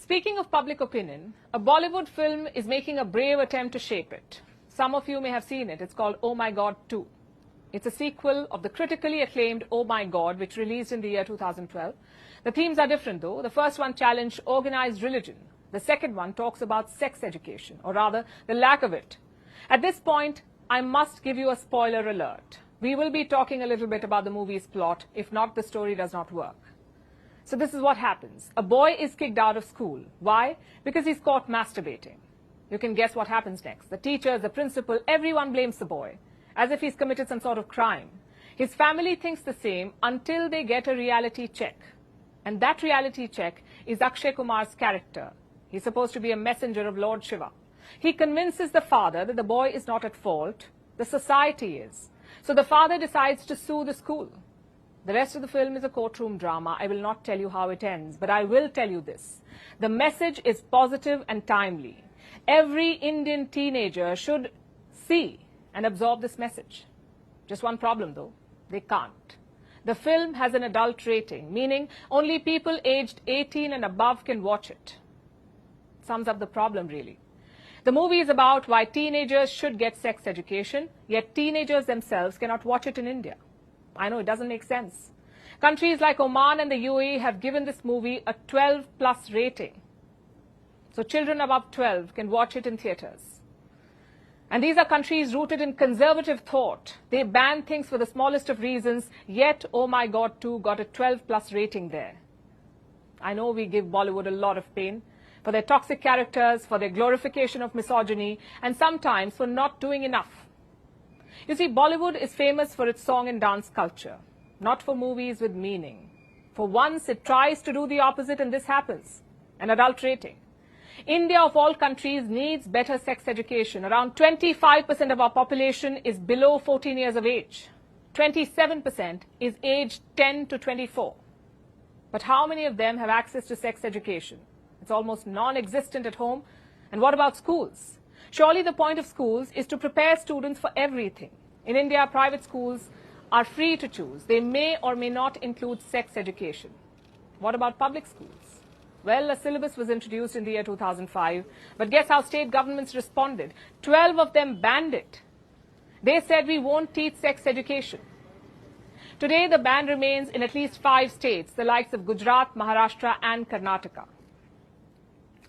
Speaking of public opinion, a Bollywood film is making a brave attempt to shape it. Some of you may have seen it. It's called Oh My God 2. It's a sequel of the critically acclaimed Oh My God, which released in the year 2012. The themes are different, though. The first one challenged organized religion. The second one talks about sex education, or rather, the lack of it. At this point, I must give you a spoiler alert. We will be talking a little bit about the movie's plot. If not, the story does not work. So this is what happens. A boy is kicked out of school. Why? Because he's caught masturbating. You can guess what happens next. The teachers, the principal, everyone blames the boy, as if he's committed some sort of crime. His family thinks the same until they get a reality check. And that reality check is Akshay Kumar's character. He's supposed to be a messenger of Lord Shiva. He convinces the father that the boy is not at fault. The society is. So the father decides to sue the school. The rest of the film is a courtroom drama. I will not tell you how it ends, but I will tell you this. The message is positive and timely. Every Indian teenager should see and absorb this message. Just one problem, though. They can't. The film has an adult rating, meaning only people aged 18 and above can watch it. Sums up the problem, really. The movie is about why teenagers should get sex education, yet teenagers themselves cannot watch it in India. I know it doesn't make sense. Countries like Oman and the UAE have given this movie a 12+ rating. So children above 12 can watch it in theaters. And these are countries rooted in conservative thought. They ban things for the smallest of reasons, yet Oh My God 2 got a 12+ rating there. I know we give Bollywood a lot of pain for their toxic characters, for their glorification of misogyny, and sometimes for not doing enough. You see, Bollywood is famous for its song and dance culture, not for movies with meaning. For once, it tries to do the opposite, and this happens, an adult rating. India, of all countries, needs better sex education. Around 25% of our population is below 14 years of age. 27% is aged 10 to 24. But how many of them have access to sex education? It's almost non-existent at home. And what about schools? Surely the point of schools is to prepare students for everything. In India, private schools are free to choose. They may or may not include sex education. What about public schools? Well, a syllabus was introduced in the year 2005, but guess how state governments responded? 12 of them banned it. They said we won't teach sex education. Today, the ban remains in at least 5 states, the likes of Gujarat, Maharashtra and Karnataka.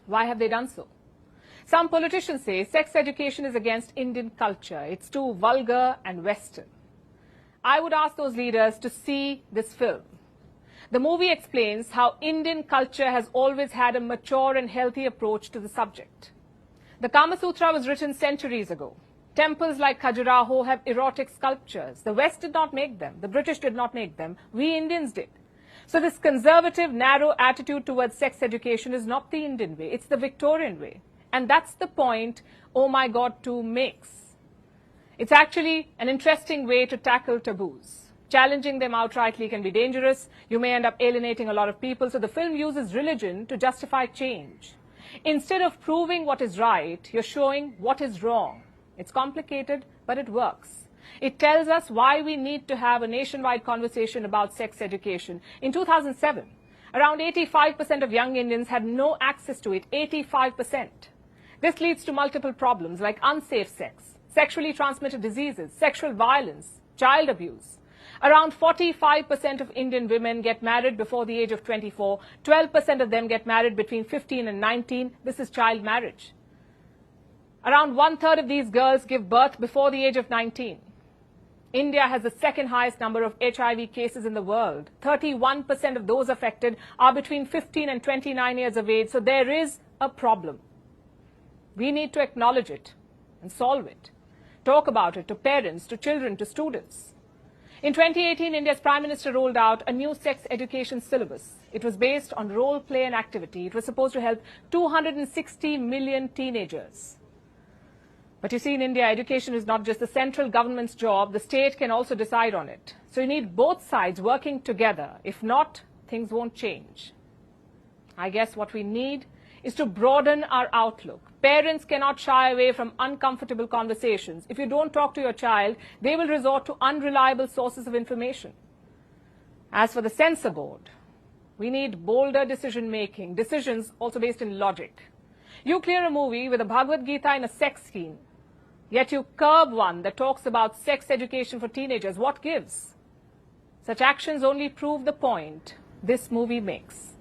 Why have they done so? Some politicians say sex education is against Indian culture. It's too vulgar and Western. I would ask those leaders to see this film. The movie explains how Indian culture has always had a mature and healthy approach to the subject. The Kama Sutra was written centuries ago. Temples like Khajuraho have erotic sculptures. The West did not make them. The British did not make them. We Indians did. So this conservative, narrow attitude towards sex education is not the Indian way. It's the Victorian way. And that's the point Oh My God 2 makes. It's actually an interesting way to tackle taboos. Challenging them outrightly can be dangerous. You may end up alienating a lot of people. So the film uses religion to justify change. Instead of proving what is right, you're showing what is wrong. It's complicated, but it works. It tells us why we need to have a nationwide conversation about sex education. In 2007, around 85% of young Indians had no access to it. 85%. This leads to multiple problems like unsafe sex, sexually transmitted diseases, sexual violence, child abuse. Around 45% of Indian women get married before the age of 24. 12% of them get married between 15 and 19. This is child marriage. Around 1/3 of these girls give birth before the age of 19. India has the second highest number of HIV cases in the world. 31% of those affected are between 15 and 29 years of age. So there is a problem. We need to acknowledge it and solve it. Talk about it to parents, to children, to students. In 2018, India's Prime Minister rolled out a new sex education syllabus. It was based on role play and activity. It was supposed to help 260 million teenagers. But you see, in India, education is not just the central government's job. The state can also decide on it. So you need both sides working together. If not, things won't change. I guess what we need is to broaden our outlook. Parents cannot shy away from uncomfortable conversations. If you don't talk to your child, they will resort to unreliable sources of information. As for the censor board, We need bolder decision-making, decisions also based in logic. You clear a movie with a Bhagavad Gita in a sex scene, yet you curb one that talks about sex education for teenagers. What gives? Such actions only prove the point this movie makes.